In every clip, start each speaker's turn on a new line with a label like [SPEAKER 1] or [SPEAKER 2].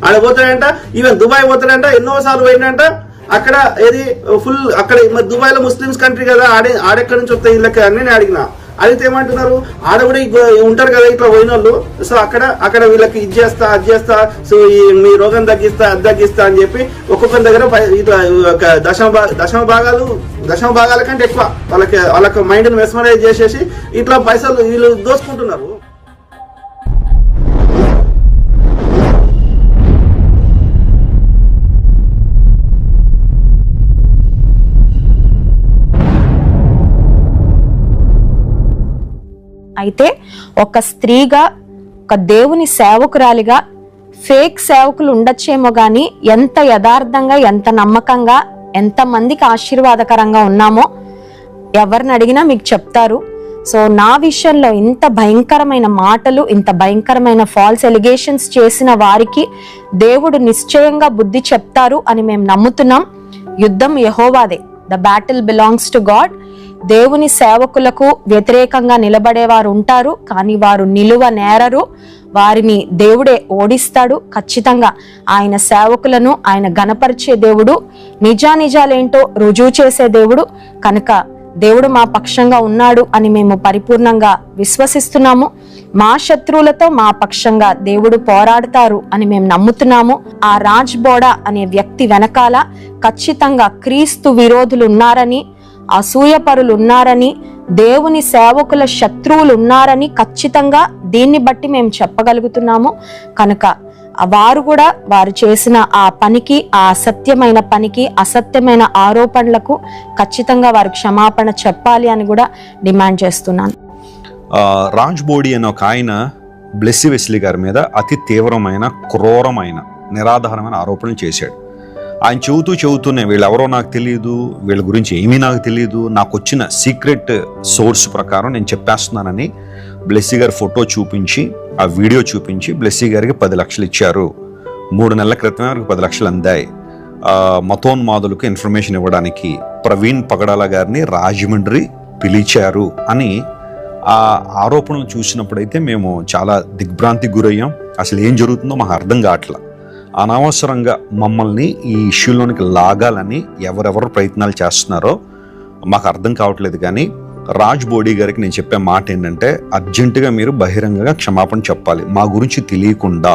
[SPEAKER 1] ఆడ పోతాడంట, even Dubai పోతాడంట, ఎన్నోసార్లు పోయిందంట. అక్కడ ఏది ఫుల్ అక్కడ దుబాయ్ లో ముస్లిమ్స్ కంట్రీ కదా, ఆడెక్కడి నుంచి వస్తాయి ఇళ్ళకి అని నేను అడిగిన. అడిగితే ఏమంటున్నారు, ఆడ కూడా ఉంటారు కదా ఇట్లా పోయిన వాళ్ళు, సో అక్కడ వీళ్ళకి ఇది చేస్తా అది చేస్తా, సో మీ రోగం తగ్గిస్తా అది తగ్గిస్తా అని చెప్పి ఒక్కొక్కరి దగ్గర ఇట్లా దశమ భాగాల కంటే ఎక్కువ వాళ్ళకి మైండ్ని మెస్మరైజ్ చేసేసి ఇట్లా పైసలు వీళ్ళు దోసుకుంటున్నారు.
[SPEAKER 2] అయితే ఒక స్త్రీగా, ఒక దేవుని సేవకురాలిగా ఫేక్ సేవకులు ఉండొచ్చేమో గాని ఎంత యథార్థంగా, ఎంత నమ్మకంగా, ఎంత మందికి ఆశీర్వాదకరంగా ఉన్నామో ఎవరిని అడిగినా మీకు చెప్తారు. సో నా విషయంలో ఇంత భయంకరమైన మాటలు, ఇంత భయంకరమైన ఫాల్స్ ఎలిగేషన్స్ చేసిన వారికి దేవుడు నిశ్చయంగా బుద్ధి చెప్తారు అని మేము నమ్ముతున్నాం. యుద్ధం యెహోవాదే. The battle belongs to God. దేవుని సేవకులకు వ్యతిరేకంగా నిలబడేవారు ఉంటారు, కానీ వారు నిలువ నేరరు. వారిని దేవుడే ఓడిస్తాడు. ఖచ్చితంగా ఆయన సేవకులను ఆయన గణపరిచే దేవుడు, నిజానిజాలేంటో రుజువు చేసే దేవుడు. కనుక దేవుడు మా పక్షంగా ఉన్నాడు అని మేము పరిపూర్ణంగా విశ్వసిస్తున్నాము. మా శత్రువులతో మా పక్షంగా దేవుడు పోరాడతారు అని మేము నమ్ముతున్నాము. ఆ రాజ్ బోడా అనే వ్యక్తి వెనకాల ఖచ్చితంగా క్రీస్తు విరోధులు ఉన్నారని, అసూయపరులు ఉన్నారని, దేవుని సేవకుల శత్రువులు ఉన్నారని ఖచ్చితంగా దీన్ని బట్టి మేము చెప్పగలుగుతున్నాము. కనుక వారు కూడా వారు చేసిన ఆ పనికి, ఆ అసత్యమైన పనికి, అసత్యమైన ఆరోపణలకు ఖచ్చితంగా వారు క్షమాపణ చెప్పాలి అని కూడా డిమాండ్ చేస్తున్నాను.
[SPEAKER 3] రాజ్ బోడీ అనే ఒక ఆయన బ్లెస్సీ వెస్లీ గారి మీద అతి తీవ్రమైన, క్రూరమైన, నిరాధారమైన ఆరోపణలు చేశాడు. ఆయన చెబుతూనే వీళ్ళెవరో నాకు తెలియదు, వీళ్ళ గురించి ఏమీ నాకు తెలియదు, నాకు వచ్చిన సీక్రెట్ సోర్స్ ప్రకారం నేను చెప్పేస్తున్నానని బ్లెస్సీ గారి ఫోటో చూపించి, ఆ వీడియో చూపించి బ్లెస్సీ గారికి 10 లక్షలు ఇచ్చారు. 3 నెలల క్రితమే వరకు 10 లక్షలు అందాయి. మతోన్మాదులకు ఇన్ఫర్మేషన్ ఇవ్వడానికి ప్రవీణ్ పగడాల గారిని రాజమండ్రి పిలిచారు అని ఆ ఆరోపణలు చూసినప్పుడైతే మేము చాలా దిగ్భ్రాంతికి గురయ్యాం. అసలు ఏం జరుగుతుందో మాకు అర్థం కావట్లా. అనవసరంగా మమ్మల్ని ఈ ఇష్యూలోనికి లాగాలని ఎవరెవరు ప్రయత్నాలు చేస్తున్నారో మాకు అర్థం కావట్లేదు. కానీ రాజ్ బోడీ గారికి నేను చెప్పే మాట ఏంటంటే, అర్జెంటుగా మీరు బహిరంగంగా క్షమాపణ చెప్పాలి. మా గురించి తెలియకుండా,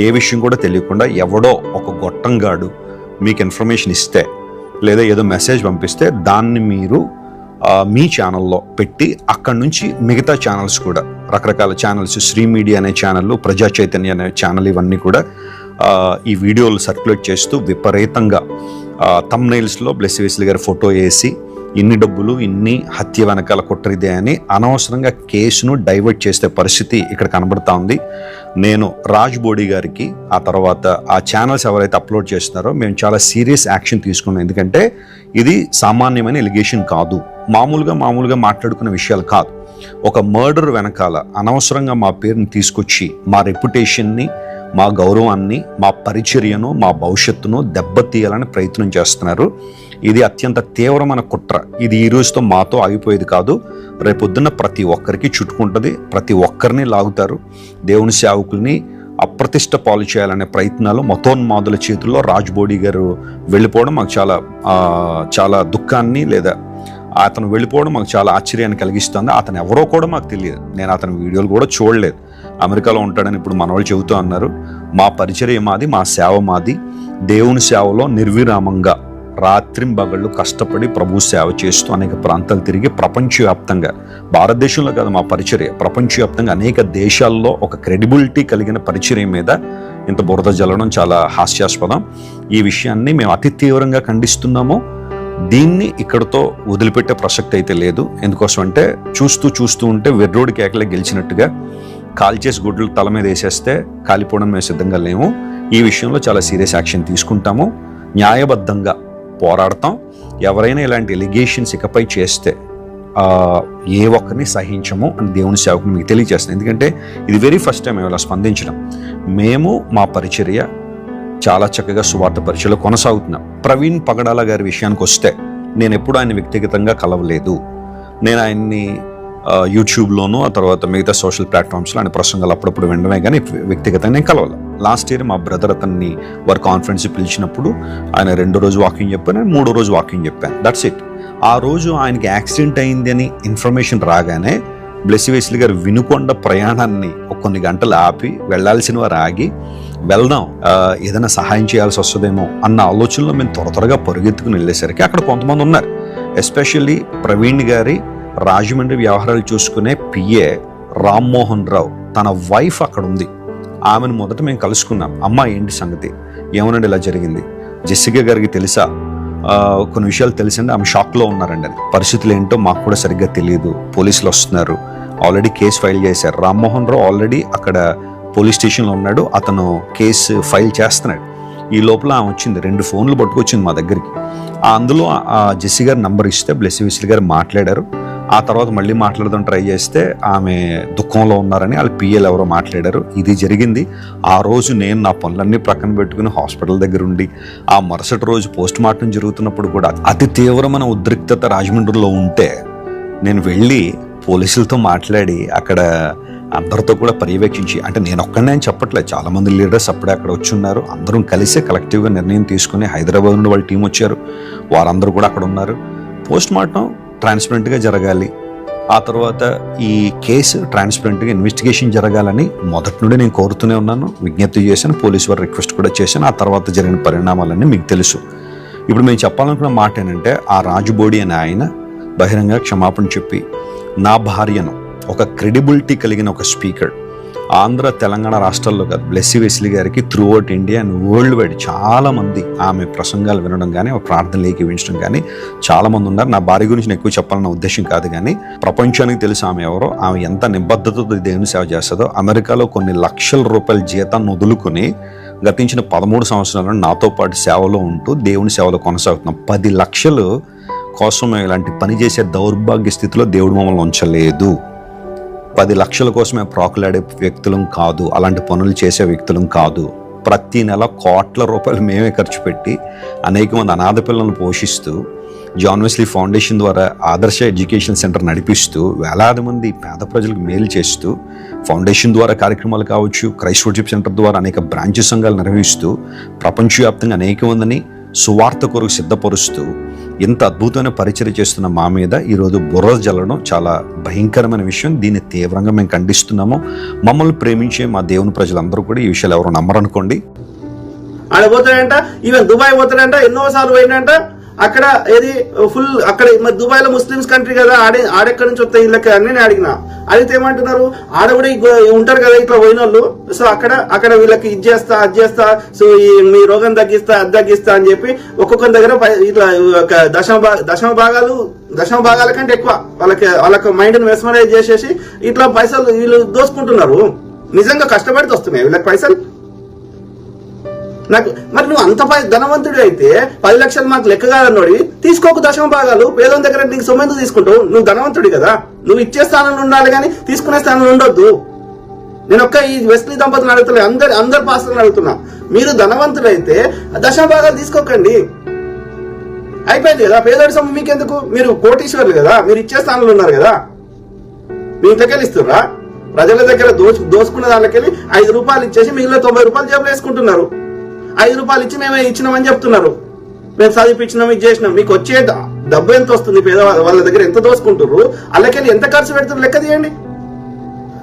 [SPEAKER 3] ఏ విషయం కూడా తెలియకుండా ఎవడో ఒక గొట్టంగాడు మీకు ఇన్ఫర్మేషన్ ఇస్తే లేదా ఏదో మెసేజ్ పంపిస్తే దాన్ని మీరు మీ ఛానల్లో పెట్టి అక్కడి నుంచి మిగతా ఛానల్స్ కూడా, రకరకాల ఛానల్స్, శ్రీ మీడియా అనే ఛానల్, ప్రజా చైతన్య అనే ఛానల్, ఇవన్నీ కూడా ఈ వీడియోలు సర్క్యులేట్ చేస్తూ విపరీతంగా థంబ్నెయిల్స్లో బ్లెస్సీ వెస్లీ గారి ఫోటో వేసి ఇన్ని డబ్బులు, ఇన్ని హత్య వెనకాల కుట్రదే అని అనవసరంగా కేసును డైవర్ట్ చేసే పరిస్థితి ఇక్కడ కనబడతా ఉంది. నేను రాజ్ బోడీ గారికి, ఆ తర్వాత ఆ ఛానల్స్ ఎవరైతే అప్లోడ్ చేస్తున్నారో మేము చాలా సీరియస్ యాక్షన్ తీసుకున్నాం. ఎందుకంటే ఇది సామాన్యమైన ఎలిగేషన్ కాదు, మామూలుగా మాట్లాడుకునే విషయాలు కాదు. ఒక మర్డర్ వెనకాల అనవసరంగా మా పేరుని తీసుకొచ్చి మా రెప్యుటేషన్ని, మా గౌరవాన్ని, మా పరిచర్యను, మా భవిష్యత్తును దెబ్బతీయాలని ప్రయత్నం చేస్తున్నారు. ఇది అత్యంత తీవ్రమైన కుట్ర. ఇది ఈ రోజుతో మాతో ఆగిపోయేది కాదు. రేపొద్దున ప్రతి ఒక్కరికి చుట్టుకుంటుంది, ప్రతి ఒక్కరిని లాగుతారు. దేవుని సేవకుల్ని అప్రతిష్ట పాలు చేయాలనే ప్రయత్నాలు మతోన్మాదుల చేతుల్లో రాజ్ బోడీ గారు వెళ్ళిపోవడం మాకు చాలా దుఃఖాన్ని, లేదా అతను వెళ్ళిపోవడం మాకు చాలా ఆశ్చర్యాన్ని కలిగిస్తుంది. అతను ఎవరో కూడా మాకు తెలియదు. నేను అతని వీడియోలు కూడా చూడలేదు. అమెరికాలో ఉంటాడని ఇప్పుడు మనవాళ్ళు చెబుతూ అన్నారు. మా పరిచర్య మాది, మా సేవ మాది. దేవుని సేవలో నిర్విరామంగా రాత్రింబగళ్ళు కష్టపడి ప్రభు సేవ చేస్తూ అనేక ప్రాంతాలు తిరిగి ప్రపంచవ్యాప్తంగా, భారతదేశంలో కాదు మా పరిచర్య, ప్రపంచవ్యాప్తంగా అనేక దేశాల్లో ఒక క్రెడిబిలిటీ కలిగిన పరిచర్య మీద ఇంత బురద జల్లడం చాలా హాస్యాస్పదం. ఈ విషయాన్ని మేము అతి తీవ్రంగా ఖండిస్తున్నాము. దీన్ని ఇక్కడతో వదిలిపెట్టే ప్రసక్తి అయితే లేదు. ఎందుకోసం అంటే చూస్తూ ఉంటే వెర్రోడి కేకలే గెలిచినట్టుగా కాల్చేసి గుడ్లు తల మీద వేసేస్తే కాలిపోవడం మేము సిద్ధంగా లేము. ఈ విషయంలో చాలా సీరియస్ యాక్షన్ తీసుకుంటాము, న్యాయబద్ధంగా పోరాడతాం. ఎవరైనా ఇలాంటి ఎలిగేషన్స్ ఇకపై చేస్తే ఏ ఒక్కరిని సహించము అని దేవుని సేవకుని మీకు తెలియజేస్తాను. ఎందుకంటే ఇది వెరీ ఫస్ట్ టైం ఇలా స్పందించడం. మేము మా పరిచర్య చాలా చక్కగా సువార్త పరిచయలో కొనసాగుతున్నాం. ప్రవీణ్ పగడాల గారి విషయానికి వస్తే నేను ఎప్పుడు ఆయన వ్యక్తిగతంగా కలవలేదు. నేను ఆయన్ని యూట్యూబ్లోనూ, ఆ తర్వాత మిగతా సోషల్ ప్లాట్ఫామ్స్లో ఆయన ప్రసంగాలు అప్పుడప్పుడు వినడమే కానీ వ్యక్తిగతంగా నేను కలవలేదు. లాస్ట్ ఇయర్ మా బ్రదర్ అతన్ని వారి కాన్ఫరెన్స్ పిలిచినప్పుడు ఆయన 2వ రోజు వాకింగ్ చెప్పాను, నేను 3వ రోజు వాకింగ్ చెప్పాను. That's it. ఆ రోజు ఆయనకి యాక్సిడెంట్ అయింది అని ఇన్ఫర్మేషన్ రాగానే బ్లెస్సీ వెస్లీ గారు వినుకొండ ప్రయాణాన్ని కొన్ని గంటలు ఆపి, వెళ్లాల్సిన వారు ఆగి, వెళ్దాం ఏదైనా సహాయం చేయాల్సి వస్తుందేమో అన్న ఆలోచనలో మేము త్వరగా పరుగెత్తుకుని వెళ్ళేసరికి అక్కడ కొంతమంది ఉన్నారు. ఎస్పెషల్లీ ప్రవీణ్ గారి రాజమండ్రి వ్యవహారాలు చూసుకునే పిఏ రామ్మోహన్ రావు, తన వైఫ్ అక్కడ ఉంది. ఆమెను మొదట మేము కలుసుకున్నాం. అమ్మ ఏంటి సంగతి, ఏమనండి ఇలా జరిగింది, జెస్సికా గారికి తెలుసా, కొన్ని విషయాలు తెలిసింది, ఆమె షాక్లో ఉన్నారండి. అని పరిస్థితులు ఏంటో మాకు కూడా సరిగ్గా తెలియదు, పోలీసులు వస్తున్నారు, ఆల్రెడీ కేసు ఫైల్ చేశారు. రామ్మోహన్ రావు ఆల్రెడీ అక్కడ పోలీస్ స్టేషన్లో ఉన్నాడు, అతను కేసు ఫైల్ చేస్తున్నాడు. ఈ లోపల ఆమె వచ్చింది, 2 ఫోన్లు పట్టుకొచ్చింది మా దగ్గరికి. అందులో జెస్సీ గారి నంబర్ ఇస్తే బ్లెస్సీ వెస్లీ గారు మాట్లాడారు. ఆ తర్వాత మళ్ళీ మాట్లాడదాం ట్రై చేస్తే ఆమె దుఃఖంలో ఉన్నారని వాళ్ళ పిఎల్ ఎవరో మాట్లాడారు. ఇది జరిగింది. ఆ రోజు నేను నా పనులన్నీ ప్రక్కన పెట్టుకుని హాస్పిటల్ దగ్గర ఉండి, ఆ మరుసటి రోజు పోస్ట్ మార్టం జరుగుతున్నప్పుడు కూడా అతి తీవ్రమైన ఉద్రిక్తత రాజమండ్రిలో ఉంటే నేను వెళ్ళి పోలీసులతో మాట్లాడి అక్కడ అందరితో కూడా పర్యవేక్షించి, అంటే నేను ఒక్కడే అని చెప్పట్లేదు, చాలా మంది లీడర్స్ అప్పుడే అక్కడ వచ్చి ఉన్నారు. అందరం కలిసే కలెక్టివ్గా నిర్ణయం తీసుకుని హైదరాబాద్ నుండి వాళ్ళ టీం వచ్చారు, వారందరూ కూడా అక్కడ ఉన్నారు. పోస్ట్ మార్టం ట్రాన్స్పరెంట్గా జరగాలి, ఆ తర్వాత ఈ కేసు ట్రాన్స్పరెంట్గా ఇన్వెస్టిగేషన్ జరగాలని మొదటి నుండి నేను కోరుతూనే ఉన్నాను, విజ్ఞప్తి చేశాను, పోలీసు వారు రిక్వెస్ట్ కూడా చేశాను. ఆ తర్వాత జరిగిన పరిణామాలన్నీ మీకు తెలుసు. ఇప్పుడు మేము చెప్పాలనుకున్న మాట ఏంటంటే, ఆ రాజుబోడి అనే ఆయన బహిరంగ క్షమాపణ చెప్పి, నా భార్యను, ఒక క్రెడిబిలిటీ కలిగిన ఒక స్పీకర్, ఆంధ్ర తెలంగాణ రాష్ట్రాల్లో కాదు, బ్లెస్సీ వెస్లీ గారికి through out India and world wide చాలామంది ఆమె ప్రసంగాలు వినడం కానీ, ప్రార్థనలు ఏకీవించడం కానీ చాలామంది ఉన్నారు. నా భార్య గురించి నేను ఎక్కువ చెప్పాలన్న ఉద్దేశం కాదు, కానీ ప్రపంచానికి తెలుసు ఆమె ఎవరో, ఆమె ఎంత నిబద్ధతతో దేవుని సేవ చేస్తుందో. అమెరికాలో కొన్ని లక్షల రూపాయల జీతాన్ని వదులుకొని గతించిన 13 సంవత్సరాలను నాతో పాటు సేవలో ఉంటూ దేవుని సేవలో కొనసాగుతున్నాం. 10 లక్షలు కోసం ఇలాంటి పని చేసే దౌర్భాగ్య స్థితిలో దేవుడు మమ్మల్ని ఉంచలేదు. 10 లక్షల కోసమే ప్రాకులాడే వ్యక్తులం కాదు, అలాంటి పనులు చేసే వ్యక్తులం కాదు. ప్రతి నెల కోట్ల రూపాయలు మేమే ఖర్చు పెట్టి అనేక మంది అనాథ పిల్లలను పోషిస్తూ, జాన్ వెస్లీ ఫౌండేషన్ ద్వారా ఆదర్శ ఎడ్యుకేషన్ సెంటర్ నడిపిస్తూ, వేలాది మంది పేద ప్రజలకు మేలు చేస్తూ, ఫౌండేషన్ ద్వారా కార్యక్రమాలు కావచ్చు, క్రైస్ట్ వర్షిప్ సెంటర్ ద్వారా అనేక బ్రాంచ్ సంఘాలు నిర్వహిస్తూ, ప్రపంచవ్యాప్తంగా అనేక మందిని సువార్త కొరకు సిద్ధపరుస్తూ ఎంత అద్భుతమైన పరిచర్య చేస్తున్న మా మీద ఈరోజు బుర్ర జల్లడం చాలా భయంకరమైన విషయం. దీన్ని తీవ్రంగా మేము ఖండిస్తున్నాము. మమ్మల్ని ప్రేమించే మా దేవుని ప్రజలందరూ కూడా ఈ విషయాలు ఎవరు నమ్మరనుకోండి.
[SPEAKER 1] ఆడ పోతాడంట, ఈవెన్ దుబాయ్ పోతాడంట, ఎన్నోసార్లు పోయినంట. అక్కడ ఏది ఫుల్ అక్కడ దుబాయ్ లో ముస్లిమ్స్ కంట్రీ కదా, ఆడెక్కడి నుంచి వస్తాయి ఇళ్ళకి అని నేను అడిగిన. అడిగితే ఏమంటున్నారు, ఆడ కూడా ఉంటారు కదా ఇట్లా పోయిన వాళ్ళు, సో అక్కడ వీళ్ళకి ఇది చేస్తా అది చేస్తా, సో మీ రోగం తగ్గిస్తా అది తగ్గిస్తా అని చెప్పి ఒక్కొక్కరి దగ్గర ఇట్లా దశమ భాగాల కంటే ఎక్కువ వాళ్ళకి మైండ్ ని మెస్మరైజ్ చేసేసి ఇట్లా పైసలు వీళ్ళు దోసుకుంటున్నారు. నిజంగా కష్టపడితే వస్తున్నాయి వీళ్ళకి పైసలు. నాకు మరి నువ్వు అంత ధనవంతుడు అయితే 10 లక్షలు మాకు లెక్క కాదన్నోడి, తీసుకోకు దశమ భాగాలు. పేదల దగ్గర నీకు సొమ్మెందుకు తీసుకుంటావు? నువ్వు ధనవంతుడి కదా, నువ్వు ఇచ్చే స్థానంలో ఉండాలి కానీ తీసుకునే స్థానంలో ఉండొద్దు. నేను ఒక్క ఈ వెస్లీ దంపతులు అడుగుతున్నా, అందరు పాస్టర్లను అడుగుతున్నా, మీరు ధనవంతుడైతే దశమ భాగాలు తీసుకోకండి. అయిపోయింది కదా, పేదోడి సొమ్ము మీకెందుకు? మీరు కోటీశ్వర్లు కదా, మీరు ఇచ్చే స్థానంలో ఉన్నారు కదా, మీ ఇంట్లోకెళ్ళి ఇస్తుర్రా? ప్రజల దగ్గర దోసుకున్న దానికెళ్ళి 5 రూపాయలు ఇచ్చేసి మిగిలిన 90 రూపాయలు జేబులు వేసుకుంటున్నారు. 5 రూపాయలు ఇచ్చి మేమే ఇచ్చినామని చెప్తున్నారు, మేము చదివిపించినాం, ఇది చేసినాం. మీకు వచ్చే డబ్బు ఎంత వస్తుంది? వాళ్ళ దగ్గర ఎంత దోసుకుంటారు, వాళ్ళకెళ్ళి ఎంత ఖర్చు పెడుతున్నారు లెక్క తీయండి.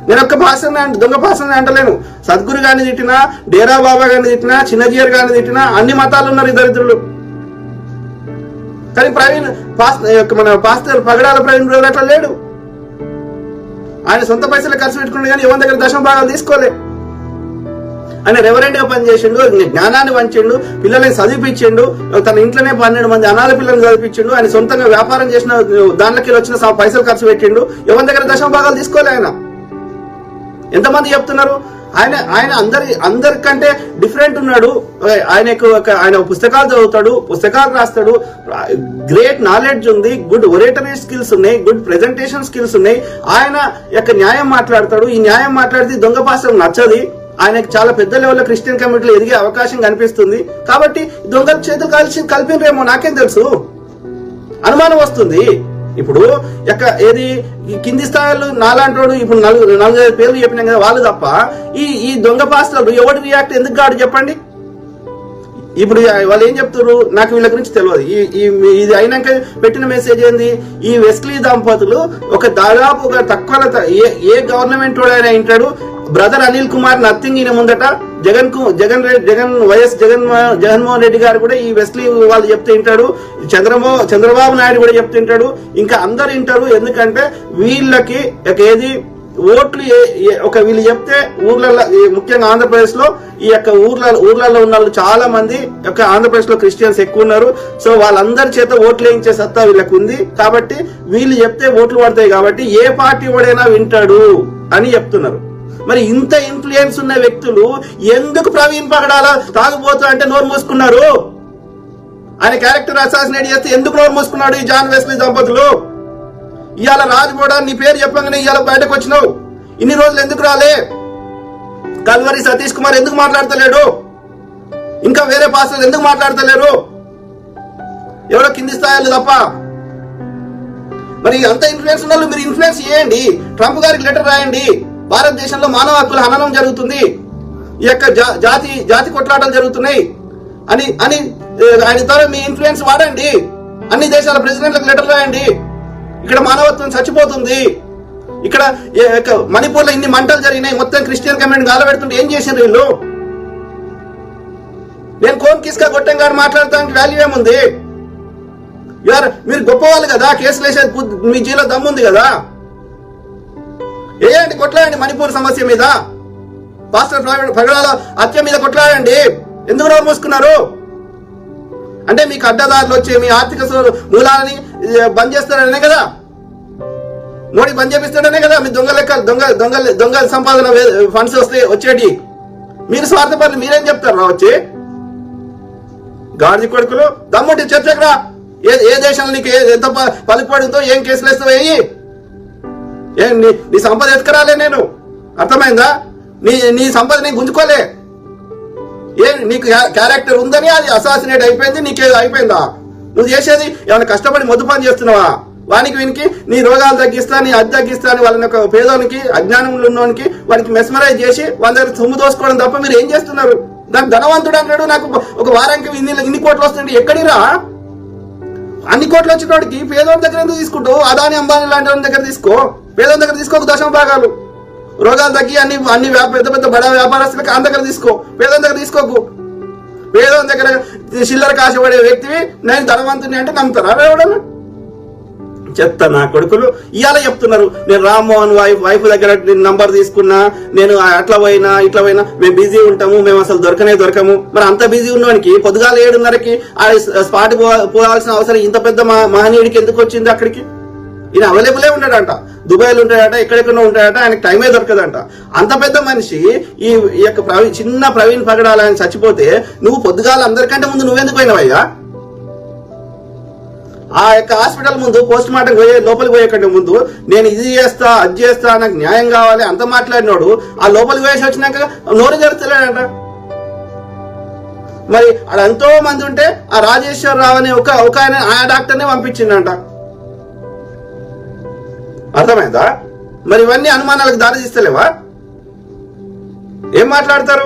[SPEAKER 1] నేను ఒక్క భాషని దొంగ భాషని అంటలేను. సద్గురు గాని తిట్టినా, డేరా బాబా గాని తిట్టినా, చిన్నజీయర్ గాని తిట్టినా, అన్ని మతాలు ఉన్నారు ఈ దరిద్రులు. కానీ మన పాస్టర్ పగడాల ప్రవీణ్ బ్రదర్ అట్లా లేడు. ఆయన సొంత పైసలు ఖర్చు పెట్టుకున్నాడు కానీ ఎవరి దగ్గర దశమ భాగాలు తీసుకోలే. ఆయన రెవరెంట్ గా పనిచేసిండు, జ్ఞానాన్ని పంచిండు, పిల్లల్ని చదివిపించిండు, తన ఇంట్లోనే 12 మంది అనాథ పిల్లల్ని చదివించిండు. ఆయన సొంతంగా వ్యాపారం చేసిన దాంట్లోకి వచ్చిన పైసలు ఖర్చు పెట్టిండు. ఎవరి దగ్గర దశమ భాగాలు తీసుకోలే. ఆయన ఎంతమంది చెప్తున్నారు? ఆయన అందరికంటే డిఫరెంట్ ఉన్నాడు. ఆయన పుస్తకాలు చదువుతాడు, పుస్తకాలు రాస్తాడు, గ్రేట్ నాలెడ్జ్ ఉంది, గుడ్ ఒరేటరీ స్కిల్స్ ఉన్నాయి, గుడ్ ప్రెజెంటేషన్ స్కిల్స్ ఉన్నాయి. ఆయన యొక్క న్యాయం మాట్లాడతాడు. ఈ న్యాయం మాట్లాడితే దొంగ పాస్టర్ నచ్చది. ఆయనకు చాలా పెద్ద లెవెల్లో క్రిస్టియన్ కమ్యూనిటీలో ఎదిగే అవకాశం కనిపిస్తుంది. కాబట్టి దొంగల చేతులు కలిపినరేమో నాకేం తెలుసు, అనుమానం వస్తుంది. ఇప్పుడు ఏది కింది స్థాయిలో నాలాంటోడు ఇప్పుడు 4-5 పేర్లు చెప్పినాం కదా వాళ్ళు తప్ప ఈ దొంగ పాస్టర్లు ఎవడు రియాక్ట్ ఎందుకు కాడు చెప్పండి. ఇప్పుడు వాళ్ళు ఏం చెప్తారు నాకు వీళ్ళ గురించి తెలియదు. ఇది అయినాక పెట్టిన మెసేజ్ ఏంది, ఈ వెస్లీ దంపతులు దాదాపు తక్కువ ఏ గవర్నమెంట్ వాడైనా వింటాడు. బ్రదర్ అనిల్ కుమార్ నథింగ్ ఈయన ముందట జగన్మోహన్ రెడ్డి గారు కూడా ఈ వెస్లీ వాళ్ళు చెప్తే వింటాడు. చంద్రబాబు నాయుడు కూడా చెప్తే వింటాడు. ఇంకా అందరు వింటారు. ఎందుకంటే వీళ్ళకి ఏది ఓట్లు వీళ్ళు చెప్తే ఊర్లలో ముఖ్యంగా ఆంధ్రప్రదేశ్ లో ఈ ఊర్లలో ఉన్న వాళ్ళు చాలా మంది ఆంధ్రప్రదేశ్ లో క్రిస్టియన్స్ ఎక్కువ ఉన్నారు. సో వాళ్ళందరి చేత ఓట్లు వేయించే సత్తా వీళ్ళకు ఉంది. కాబట్టి వీళ్ళు చెప్తే ఓట్లు పడతాయి. కాబట్టి ఏ పార్టీ వాడైనా వింటాడు అని చెప్తున్నారు. మరి ఇంత ఇన్ఫ్లుయెన్స్ ఉన్న వ్యక్తులు ఎందుకు ప్రవీణ్ పగడాల తాగుబోతు అంటే నోరు మూసుకున్నారు? ఆయన క్యారెక్టర్ అసాసినేట్ చేస్తే ఎందుకు నోరు మూసుకున్నాడు ఈ జాన్ వెస్లీ దంపతులు? ఇవాళ రాజుగూడ నీ పేరు చెప్పగానే ఇవాళ బయటకు వచ్చినావు. ఇన్ని రోజులు ఎందుకు రాలే? కల్వరి సతీష్ కుమార్ ఎందుకు మాట్లాడతలేడు? ఇంకా వేరే పాస్టర్లు ఎందుకు మాట్లాడతలేరు? ఎవరో కింది స్థాయిలు తప్ప. మరి అంత ఇన్ఫ్లుయెన్స్ ఉన్న మీరు ఇన్ఫ్లుయెన్స్ చేయండి. ట్రంప్ గారికి లెటర్ రాయండి. భారతదేశంలో మానవ హక్కుల హననం జరుగుతుంది, ఈ జాతి కొట్లాటలు జరుగుతున్నాయి అని ఆయన ద్వారా మీ ఇన్ఫ్లుయెన్స్ వాడండి. అన్ని దేశాల ప్రెసిడెంట్లకు లెటర్ రాయండి. ఇక్కడ మానవత్వం చచ్చిపోతుంది. ఇక్కడ మణిపూర్ లో ఇన్ని మంటలు జరిగినాయి. మొత్తం క్రిస్టియన్ కమ్యూనిటీ గాలబెడుతుంటే ఏం చేసిండ్రు వీళ్ళు? నేను కోన్ కిస్కా గొట్టం గారు మాట్లాడటానికి వాల్యూ ఏముంది? మీరు గొప్పవాళ్ళు కదా, కేసులు వేసే మీ జీలో దమ్ముంది కదా, ఏంటి కొట్లాడండి. మణిపూర్ సమస్య మీద, పాస్టర్ పగడాల హత్య మీద కొట్లాడండి. ఎందుకు నోరు మూసుకున్నారు? అంటే మీకు అడ్డదారులు వచ్చి మీ ఆర్థిక మూలాలని బంద్ చేస్తారనే కదా, మోడీ బంద్ చేపిస్తాడనే కదా మీ దొంగ సంపాదన ఫండ్స్ వచ్చేటి. మీరు స్వార్థపరులు. మీరేం చెప్తారు వచ్చి గాడిద కొడుకులు? దమ్ముంటి చర్చకు రా. ఏ దేశంలో నీకు ఎంత పలుకుపడుతుందో, ఏం కేసులు వేస్తావు వేయి. నీ సంపద ఎత్తుకరాలే నేను, అర్థమైందా? నీ సంపద నేను గుంజుకోలే. నీకు క్యారెక్టర్ ఉందని అది అసాసినేట్ అయిపోయింది. నీకేదో అయిపోయిందా? నువ్వు చేసేది ఏమైనా కష్టపడి మొద్దు పని చేస్తున్నావా? వీనికి నీ రోగాలు తగ్గిస్తా, నీ అది తగ్గిస్తా అని వాళ్ళని ఒక పేదోనికి, అజ్ఞానంలో ఉన్నవానికి వానికి మెస్మరైజ్ చేసి వాళ్ళ దగ్గర సొమ్ము దోసుకోవడం తప్ప మీరు ఏం చేస్తున్నారు? దానికి ధనవంతుడు అంటాడు నాకు ఒక వారానికి ఇన్ని కోట్లు వస్తుంటే ఎక్కడిరా? అన్ని కోట్లు వచ్చిన వాడికి పేదోడి దగ్గర ఎందుకు తీసుకుంటావు? అదాని అంబానీ లాంటి వాళ్ళ దగ్గర తీసుకో. పేదోడి దగ్గర తీసుకో 10 భాగాలు. రోగాలు తగ్గి అన్ని పెద్ద పెద్ద బడా వ్యాపారస్తులకు అంత దగ్గర తీసుకో. పేదోడి దగ్గర తీసుకోకు. పేదోడి దగ్గర చిల్లర కాశపడే వ్యక్తివి నేను ధనవంతుని అంటే నమ్ముతారా ఎవడన్నా? చెత్త నా కొడుకులు. ఇవాళ చెప్తున్నారు నేను రామ్మోహన్ వైఫ్ దగ్గర నంబర్ తీసుకున్నా, నేను అట్లా పోయినా ఇట్లా పోయినా, మేము బిజీ ఉంటాము, మేము అసలు దొరకము. మరి అంత బిజీ ఉన్నవానికి పొద్దుగాల 7:30కి స్పాట్ పోవాల్సిన అవసరం ఇంత పెద్ద మహనీయుడికి ఎందుకు వచ్చింది? అక్కడికి ఈయన అవైలబులే ఉంటాడంట, దుబాయ్లో ఉంటాడట, ఎక్కడెక్కడో ఉంటాడట, ఆయనకు టైమే దొరకదంట. అంత పెద్ద మనిషి ఈ యొక్క చిన్న ప్రవీణ్ పగడాల ఆయన చచ్చిపోతే నువ్వు పొద్దుగాల అందరికంటే ముందు నువ్వెందుకు పోయినావయ్యా? ఆ యొక్క హాస్పిటల్ ముందు పోస్ట్ మార్టం లోపలికి పోయేకంటే ముందు నేను ఇది చేస్తా అది చేస్తా, నాకు న్యాయం కావాలి అంత మాట్లాడినోడు ఆ లోపలికి వేసి వచ్చినాక నోరు జరుగుతలేడంట. మరి ఆడ ఎంతో మంది ఉంటే ఆ రాజేశ్వరరావు అనే ఒక ఆయన ఆ డాక్టర్నే పంపించిందంట. అర్థమైందా? మరి ఇవన్నీ అనుమానాలకు దారి తీస్తలేవా? ఏం మాట్లాడతారు?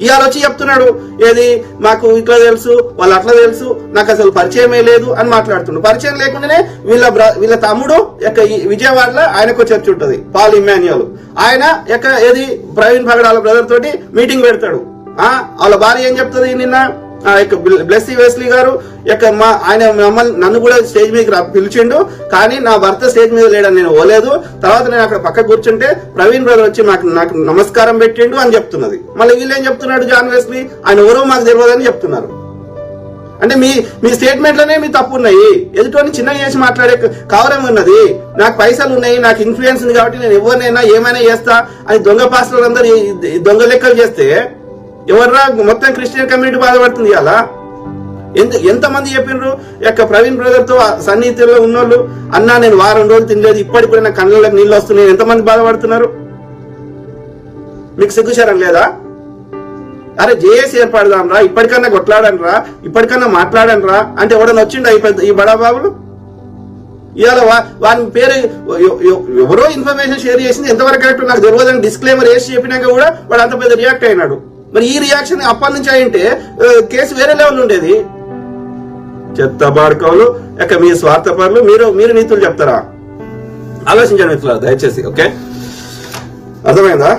[SPEAKER 1] ఇవాళ వచ్చి చెప్తున్నాడు ఏది మాకు ఇట్లా తెలుసు, వాళ్ళు అట్లా తెలుసు, నాకు అసలు పరిచయమే లేదు అని మాట్లాడుతున్నాడు. పరిచయం లేకుండానే వీళ్ళ తమ్ముడు విజయవాడలో ఆయనకు చర్చ ఉంటుంది, పాల్ ఇమాన్యుయల్. ఆయన ఏది ప్రవీణ్ పగడాల బ్రదర్ తోటి మీటింగ్ పెడతాడు. వాళ్ళ భార్య ఏం చెప్తుంది నిన్న బ్లెస్సీ వెస్లీ గారు ఆయన నన్ను కూడా స్టేజ్ మీద పిలిచిండు, కానీ నా భర్త స్టేజ్ మీద లేడని నేను పోలేదు. తర్వాత నేను అక్కడ పక్క కూర్చుంటే ప్రవీణ్ బ్రదర్ వచ్చి నాకు నమస్కారం పెట్టిండు అని చెప్తున్నది. మళ్ళీ వీళ్ళేం చెప్తున్నాడు, జాన్ వెస్లీ ఆయన ఎవరో మాకు తెలియదని చెప్తున్నారు. అంటే మీ స్టేట్మెంట్ లోనే మీ తప్పు ఉన్నాయి. ఎదుటోని చిన్నగా చేసి మాట్లాడే కవరం ఉన్నది. నాకు పైసలు ఉన్నాయి, నాకు ఇన్ఫ్లుయెన్స్ ఉంది కాబట్టి నేను ఎవరినైనా ఏమైనా చేస్తా అని దొంగ పాస్టర్లు అందరూ దొంగ లెక్కలు చేస్తే ఎవర్రా మొత్తం క్రిస్టియన్ కమ్యూనిటీ బాధపడుతుంది. అలా ఎంతమంది చెప్పిండ్రు ప్రవీణ్ బ్రదర్ తో సన్నిహితుల్లో ఉన్నోళ్ళు, అన్నా నేను వారం రోజులు తినలేదు, ఇప్పటికి కూడా నా కళ్ళలోకి నీళ్ళు వస్తున్నాయి. ఎంతమంది బాధపడుతున్నారు? మీకు సిగ్గుచారం లేదా? అరే జేఏసీ ఏర్పడదాం రా, ఇప్పటికన్నా కొట్లాడను రా, ఇప్పటికన్నా మాట్లాడను రా అంటే ఎవడన్నా వచ్చిండు ఈ బడా బాబులు? ఇవాళ వాని పేరు ఎవరో ఇన్ఫర్మేషన్ షేర్ చేసింది ఎంతవరకు కరెక్ట్ నాకు తెలియదు అని డిస్క్లైమర్ వేసి చెప్పినాక కూడా వాడు అంత పెద్ద రియాక్ట్ అయినాడు. మరి ఈ రియాక్షన్ అప్పటి నుంచి అయింటే కేసు వేరే లెవెల్ ఉండేది. చెత్త బాడుకోలు ఇక మీ స్వార్థపరులు, మీరు నీతులు చెప్తారా? ఆలోచించండి మిత్రులారా దయచేసి. ఓకే, అర్థమైందా?